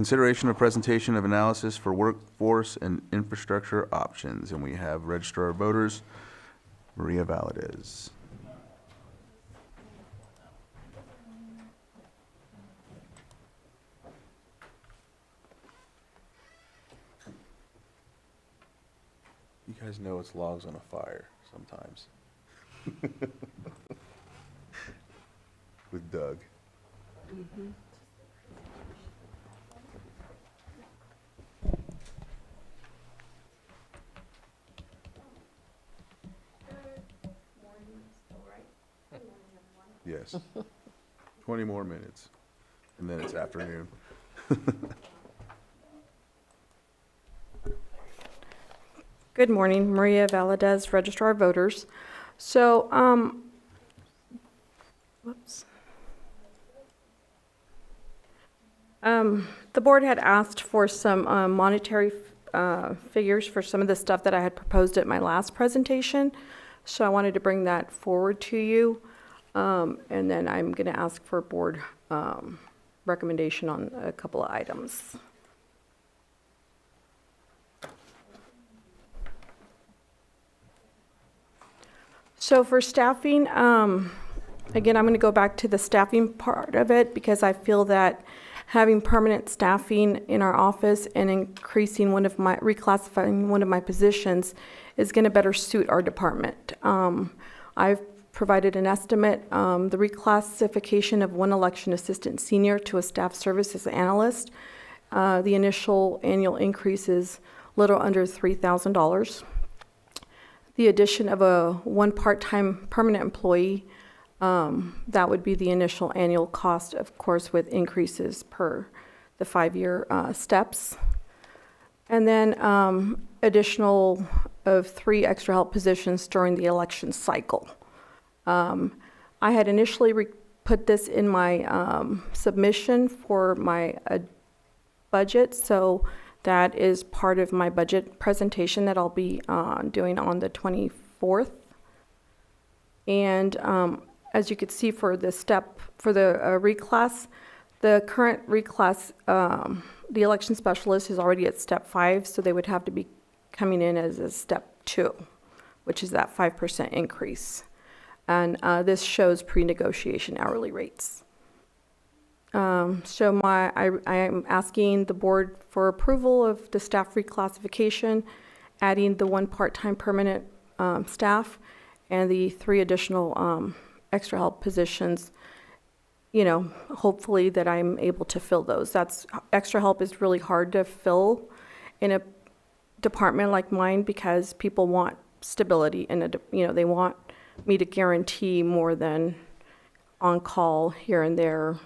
Consideration of presentation of analysis for workforce and infrastructure options. And we have Registrar of Voters, Maria Valadez. You guys know it's logs on a fire sometimes. With Doug. Yes. 20 more minutes, and then it's afternoon. Good morning, Maria Valadez, Registrar of Voters. So, the board had asked for some monetary figures for some of the stuff that I had proposed at my last presentation. So I wanted to bring that forward to you. And then I'm going to ask for board recommendation on a couple of items. So for staffing, again, I'm going to go back to the staffing part of it because I feel that having permanent staffing in our office and reclassifying one of my positions is going to better suit our department. I've provided an estimate. The reclassification of one election assistant senior to a staff services analyst, the initial annual increase is a little under $3,000. The addition of one part-time permanent employee, that would be the initial annual cost, of course, with increases per the 5-year steps. And then additional of 3 extra help positions during the election cycle. I had initially put this in my submission for my budget, so that is part of my budget presentation that I'll be doing on the 24th. And as you could see for the reclass, the current reclass, the election specialist is already at step 5, so they would have to be coming in as a step 2, which is that 5% increase. And this shows pre-negotiation hourly rates. So I am asking the board for approval of the staff reclassification, adding the 1 part-time permanent staff and the 3 additional extra help positions. You know, hopefully that I'm able to fill those. Extra help is really hard to fill in a department like mine because people want stability and they want me to guarantee more than on call here and there, a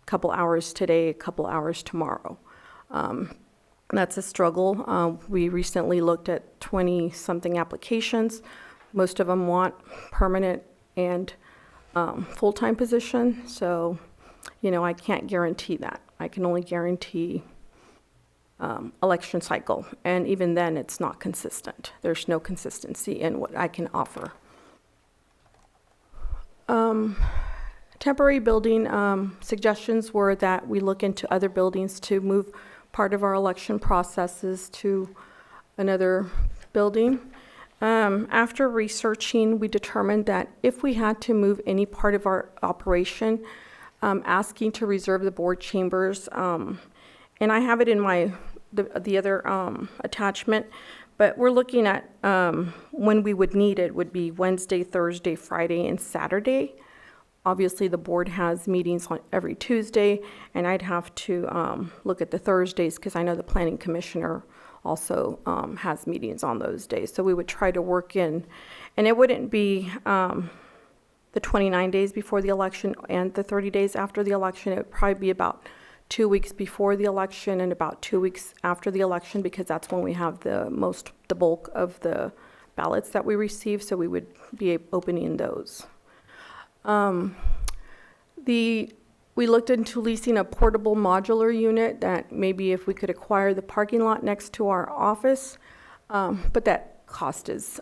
couple hours today, a couple hours tomorrow. That's a struggle. We recently looked at 20-something applications. Most of them want permanent and full-time position. So, I can't guarantee that. I can only guarantee election cycle. And even then, it's not consistent. There's no consistency in what I can offer. Temporary building suggestions were that we look into other buildings to move part of our election processes to another building. After researching, we determined that if we had to move any part of our operation, asking to reserve the board chambers, and I have it in the other attachment, but we're looking at when we would need it would be Wednesday, Thursday, Friday, and Saturday. Obviously, the board has meetings on every Tuesday, and I'd have to look at the Thursdays because I know the planning commissioner also has meetings on those days. So we would try to work in, and it wouldn't be the 29 days before the election and the 30 days after the election. It would probably be about 2 weeks before the election and about 2 weeks after the election because that's when we have the bulk of the ballots that we receive. So we would be opening those. We looked into leasing a portable modular unit that maybe if we could acquire the parking lot next to our office, but that cost is,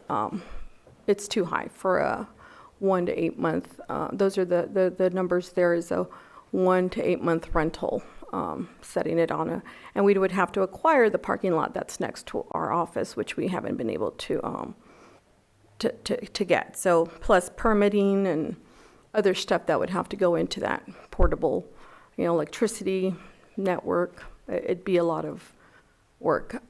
it's too high for a 1 to 8 month. Those are the numbers there is a 1 to 8 month rental setting it on and we would have to acquire the parking lot that's next to our office, which we haven't been able to get. So plus permitting and other stuff that would have to go into that portable, electricity network. It'd be a lot of work.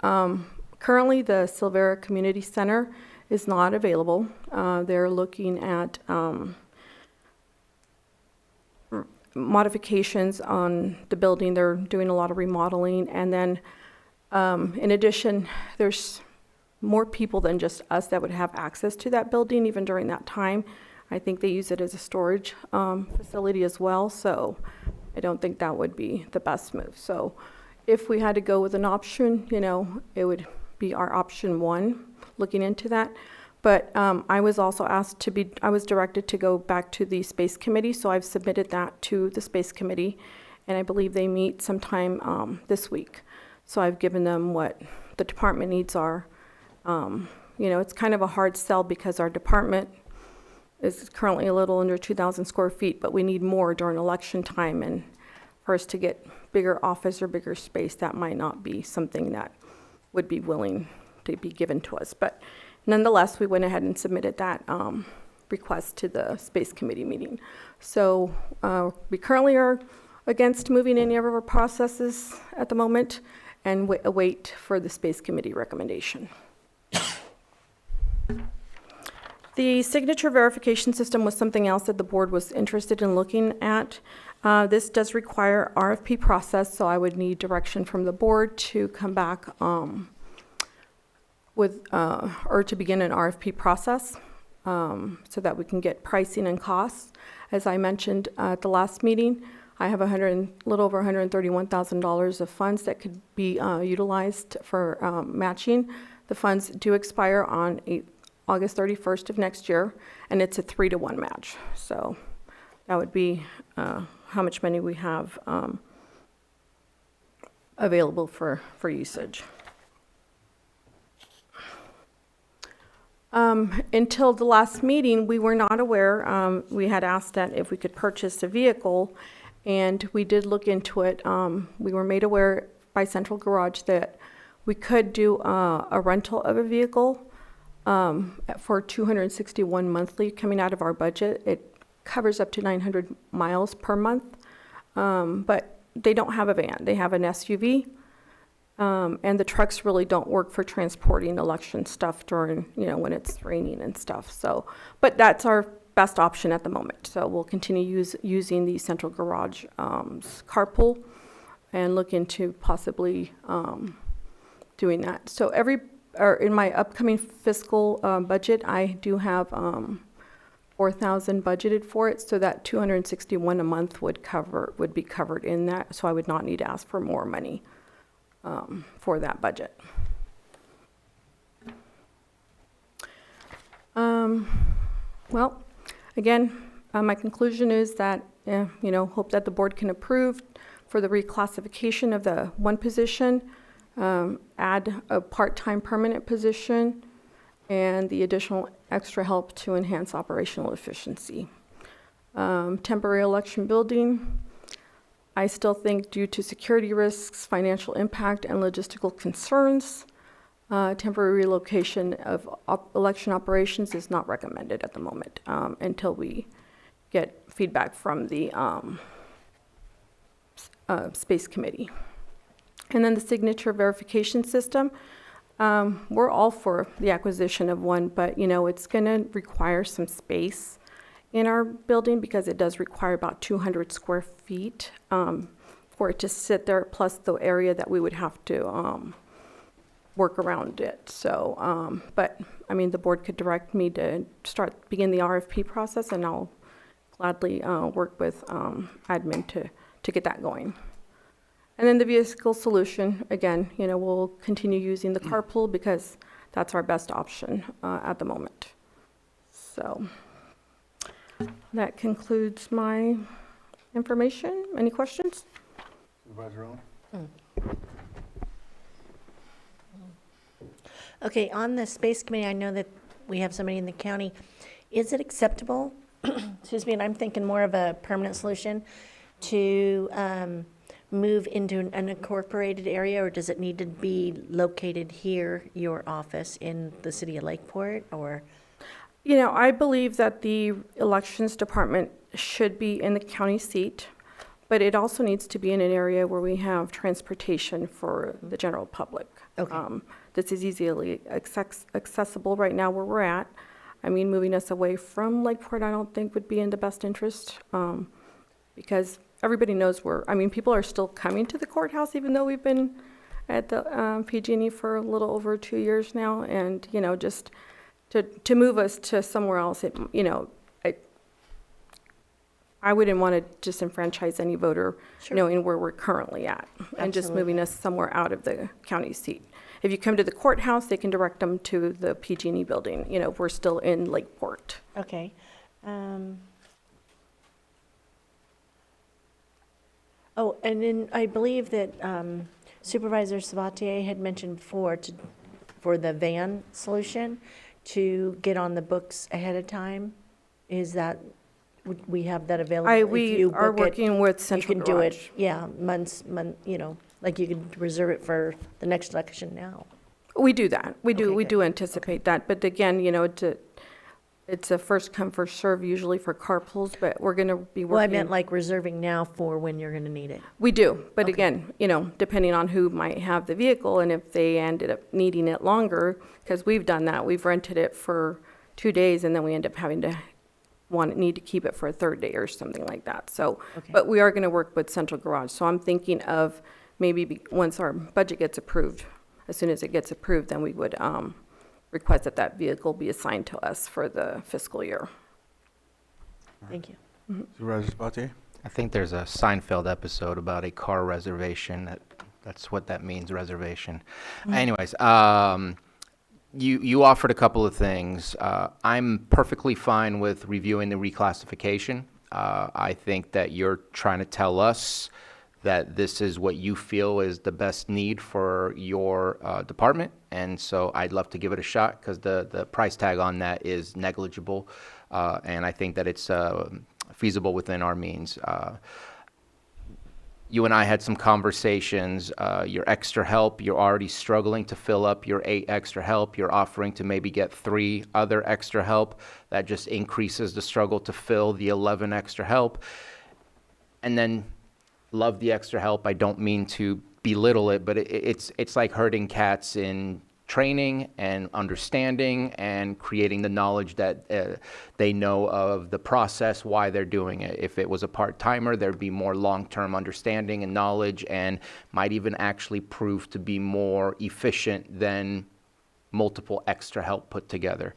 Currently, the Silvera Community Center is not available. They're looking at modifications on the building. They're doing a lot of remodeling. And then, in addition, there's more people than just us that would have access to that building even during that time. I think they use it as a storage facility as well. So I don't think that would be the best move. So if we had to go with an option, it would be our option one, looking into that. But I was also I was directed to go back to the Space Committee, so I've submitted that to the Space Committee, and I believe they meet sometime this week. So I've given them what the department needs are. It's kind of a hard sell because our department is currently a little under 2,000 square feet, but we need more during election time, and for us to get bigger office or bigger space, that might not be something that would be willing to be given to us. But nonetheless, we went ahead and submitted that request to the Space Committee meeting. So we currently are against moving any of our processes at the moment and await for the Space Committee recommendation. The signature verification system was something else that the board was interested in looking at. This does require RFP process, so I would need direction from the board to come back or to begin an RFP process so that we can get pricing and costs. As I mentioned at the last meeting, I have a little over $131,000 of funds that could be utilized for matching. The funds do expire on August 31st of next year, and it's a 3-to-1 match. So that would be how much money we have available for usage. Until the last meeting, we were not aware. We had asked that if we could purchase a vehicle, and we did look into it. We were made aware by Central Garage that we could do a rental of a vehicle for $261 monthly coming out of our budget. It covers up to 900 miles per month, but they don't have a van. They have an SUV. And the trucks really don't work for transporting election stuff during, when it's raining and stuff. So, but that's our best option at the moment. So we'll continue using the Central Garage carpool and look into possibly doing that. So in my upcoming fiscal budget, I do have $4,000 budgeted for it. So that $261 a month would be covered in that. So I would not need to ask for more money for that budget. Well, again, my conclusion is that, hope that the board can approve for the reclassification of the one position, add a part-time permanent position, and the additional extra help to enhance operational efficiency. Temporary election building. I still think due to security risks, financial impact, and logistical concerns, temporary relocation of election operations is not recommended at the moment until we get feedback from the Space Committee. And then the signature verification system, we're all for the acquisition of one, but it's going to require some space in our building because it does require about 200 square feet for it to sit there, plus the area that we would have to work around it. So, but the board could direct me to begin the RFP process, and I'll gladly work with admin to get that going. And then the vehicle solution, again, we'll continue using the carpool because that's our best option at the moment. So that concludes my information. Any questions? Supervisor Owen? Okay, on the Space Committee, I know that we have somebody in the county. Is it acceptable, excuse me, and I'm thinking more of a permanent solution, to move into an unincorporated area, or does it need to be located here, your office in the city of Lakeport, or? You know, I believe that the elections department should be in the county seat, but it also needs to be in an area where we have transportation for the general public. Okay. This is easily accessible right now where we're at. I mean, moving us away from Lakeport, I don't think would be in the best interest, because everybody knows people are still coming to the courthouse, even though we've been at the PG&E for a little over 2 years now, and, you know, just to move us to somewhere else, I wouldn't want to disenfranchise any voter Sure. knowing where we're currently at and just moving us somewhere out of the county seat. If you come to the courthouse, they can direct them to the PG&E building. You know, we're still in Lakeport. Okay. Oh, and then I believe that Supervisor Sabatier had mentioned before for the van solution to get on the books ahead of time. Is that, would we have that available? If We you are book it, working with Central you can do Garage. it, yeah, like you could reserve it for the next election now. We do that. We Okay, do good. anticipate that. But again, you know, it's a first come, first serve usually for carpools, but we're going to be working. Well, I meant like reserving now for when you're going to need it. We do, but Okay. again, you know, depending on who might have the vehicle and if they ended up needing it longer, because we've done that. We've rented it for 2 days and then we end up having to need to keep it for a third day or something like that. So, Okay. but we are going to work with Central Garage. So I'm thinking of maybe once our budget gets approved, as soon as it gets approved, then we would request that vehicle be assigned to us for the fiscal year. Thank you. Supervisor Sabatier? I think there's a Seinfeld episode about a car reservation. That's what that means, reservation. Anyways, you offered a couple of things. I'm perfectly fine with reviewing the reclassification. I think that you're trying to tell us that this is what you feel is the best need for your department. And so I'd love to give it a shot because the price tag on that is negligible. And I think that it's feasible within our means. You and I had some conversations. Your extra help, you're already struggling to fill up your 8 extra help. You're offering to maybe get 3 other extra help. That just increases the struggle to fill the 11 extra help. And then love the extra help. I don't mean to belittle it, but it's like herding cats in training and understanding and creating the knowledge that they know of the process, why they're doing it. If it was a part-timer, there'd be more long-term understanding and knowledge and might even actually prove to be more efficient than multiple extra help put together.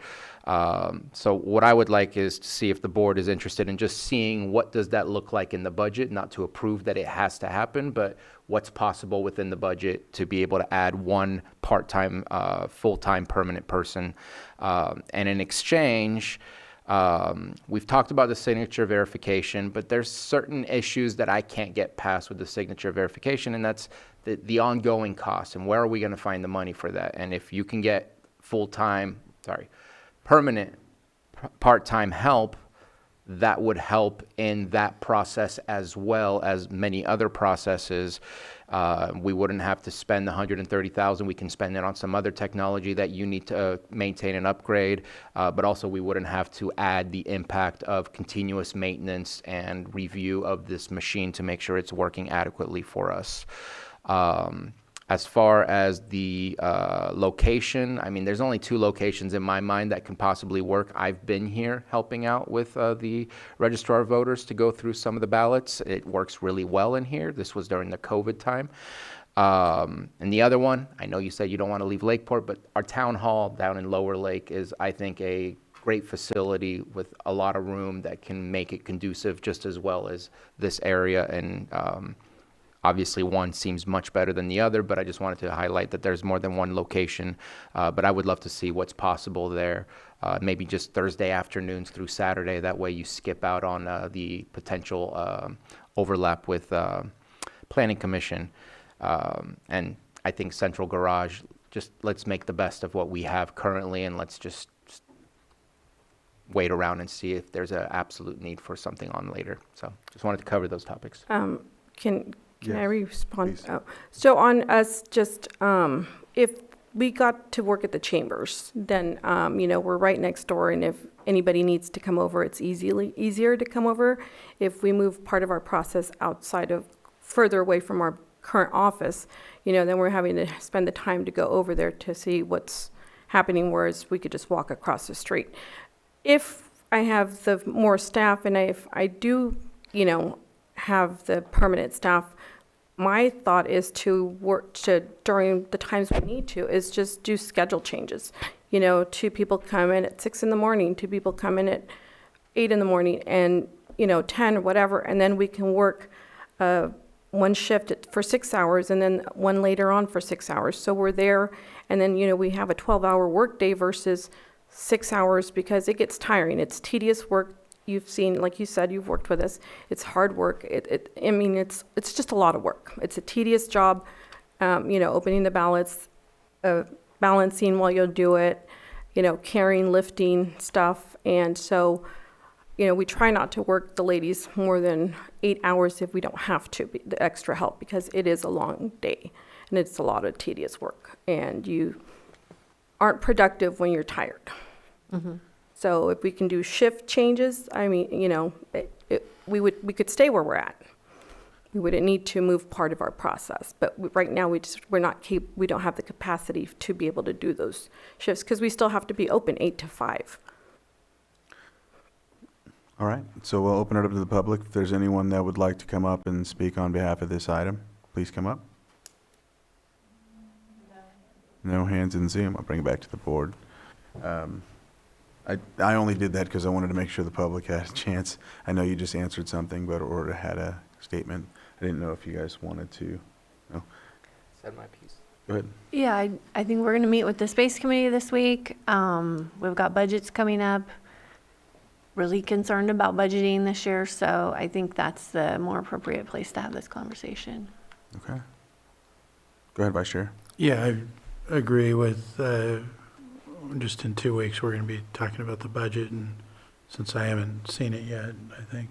So what I would like is to see if the board is interested in just seeing what does that look like in the budget, not to approve that it has to happen, but what's possible within the budget to be able to add 1 part-time, full-time permanent person. And in exchange, we've talked about the signature verification, but there's certain issues that I can't get past with the signature verification, and that's the ongoing costs, and where are we going to find the money for that? And if you can get permanent part-time help, that would help in that process as well as many other processes. We wouldn't have to spend the $130,000. We can spend it on some other technology that you need to maintain and upgrade, but also we wouldn't have to add the impact of continuous maintenance and review of this machine to make sure it's working adequately for us. As far as the location, I mean, there's only 2 locations in my mind that can possibly work. I've been here helping out with the registrar voters to go through some of the ballots. It works really well in here. This was during the COVID time. And the other one, I know you said you don't want to leave Lakeport, but our town hall down in Lower Lake is, I think, a great facility with a lot of room that can make it conducive just as well as this area. And obviously, one seems much better than the other, but I just wanted to highlight that there's more than one location. But I would love to see what's possible there. Maybe just Thursday afternoons through Saturday. That way you skip out on the potential overlap with Planning Commission. And I think Central Garage, just let's make the best of what we have currently, and let's just wait around and see if there's an absolute need for something on later. So just wanted to cover those topics. Can I Yes, respond? please. Oh, so on us, just, if we got to work at the chambers, then, we're right next door, and if anybody needs to come over, it's easier to come over. If we move part of our process outside of, further away from our current office, then we're having to spend the time to go over there to see what's happening, whereas we could just walk across the street. If I have the more staff, and if I do, have the permanent staff, my thought is to work to, during the times we need to, is just do schedule changes. 2 people come in at 6 in the morning, 2 people come in at 8 in the morning, and, 10 or whatever, and then we can work one shift for 6 hours and then one later on for 6 hours. So we're there, and then, we have a 12-hour workday versus 6 hours, because it gets tiring. It's tedious work. You've seen, like you said, you've worked with us. It's hard work. It's just a lot of work. It's a tedious job, opening the ballots, balancing while you'll do it, carrying, lifting stuff. And so, we try not to work the ladies more than 8 hours if we don't have to, the extra help, because it is a long day and it's a lot of tedious work, and you aren't productive when you're tired. So if we can do shift changes, we could stay where we're at. We wouldn't need to move part of our process, but right now we don't have the capacity to be able to do those shifts, because we still have to be open 8 to 5. All right, so we'll open it up to the public. If there's anyone that would like to come up and speak on behalf of this item, please come up. No hands in Zoom. I'll bring it back to the board. I only did that because I wanted to make sure the public had a chance. I know you just answered something, or had a statement. I didn't know if you guys wanted to. No? Said my piece. Go ahead. Yeah, I think we're going to meet with the Space Committee this week. We've got budgets coming up. Really concerned about budgeting this year, so I think that's the more appropriate place to have this conversation. Okay. Go ahead, Vice Chair. Yeah, I agree with, just in 2 weeks, we're going to be talking about the budget, and since I haven't seen it yet, I think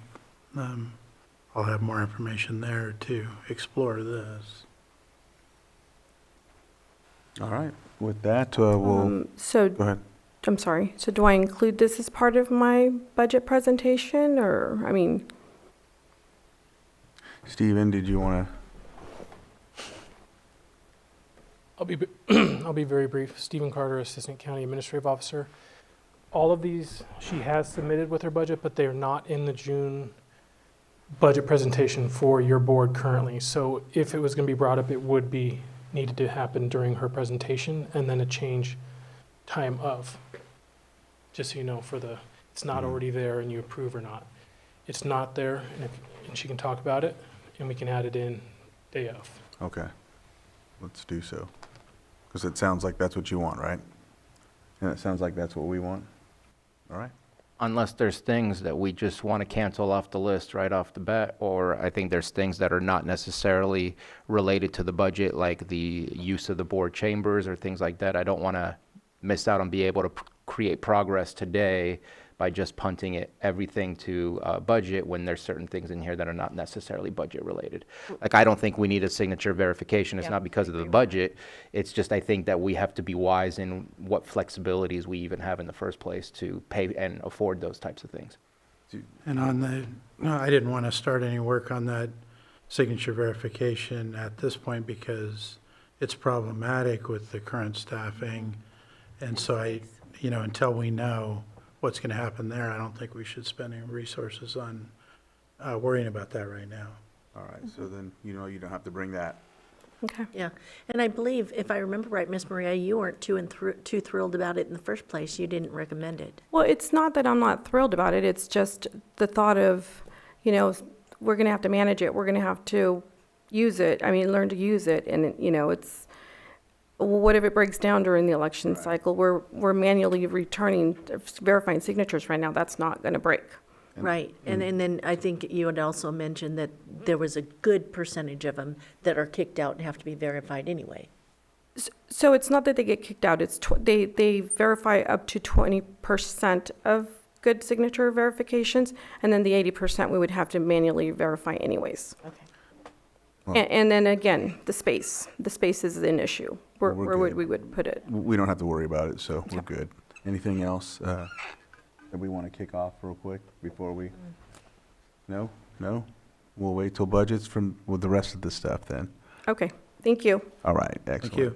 I'll have more information there to explore this. All right. With that, we'll, So, go ahead. I'm sorry, so do I include this as part of my budget presentation, or, Stephen, did you want to? I'll be very brief. Stephen Carter, Assistant County Administrative Officer. All of these she has submitted with her budget, but they are not in the June budget presentation for your board currently. So if it was going to be brought up, it would be needed to happen during her presentation, and then a change time of. Just so you know, it's not already there and you approve or not. It's not there, and she can talk about it, and we can add it in day of. Okay. Let's do so. Because it sounds like that's what you want, right? And it sounds like that's what we want. All right. Unless there's things that we just want to cancel off the list right off the bat, or I think there's things that are not necessarily related to the budget, like the use of the board chambers or things like that. I don't want to miss out on being able to create progress today by just punting everything to budget, when there's certain things in here that are not necessarily budget related. Like, I don't think we need a signature verification. It's not because of the budget. It's just, I think that we have to be wise in what flexibilities we even have in the first place to pay and afford those types of things. And I didn't want to start any work on that signature verification at this point because it's problematic with the current staffing. And so until we know what's going to happen there, I don't think we should spend any resources on worrying about that right now. All right. So then, you don't have to bring that. Okay. Yeah, and I believe, if I remember right, Miss Maria, you weren't too thrilled about it in the first place. You didn't recommend it. Well, it's not that I'm not thrilled about it. It's just the thought of, we're going to have to manage it. We're going to have to use it. Learn to use it. And, it's, what if it breaks down during the election cycle? We're manually verifying signatures right now. That's not going to break. Right, and then I think you had also mentioned that there was a good percentage of them that are kicked out and have to be verified anyway. So it's not that they get kicked out. It's they verify up to 20% of good signature verifications, and then the 80% we would have to manually verify anyways. Okay. And then again, the space is an issue. Where Well, we're would good. we would put it? We don't have to worry about it, so we're good. Anything else that we want to kick off real quick before we? No? No? We'll wait till budgets with the rest of the stuff then. Okay, thank you. All right, excellent. Thank you.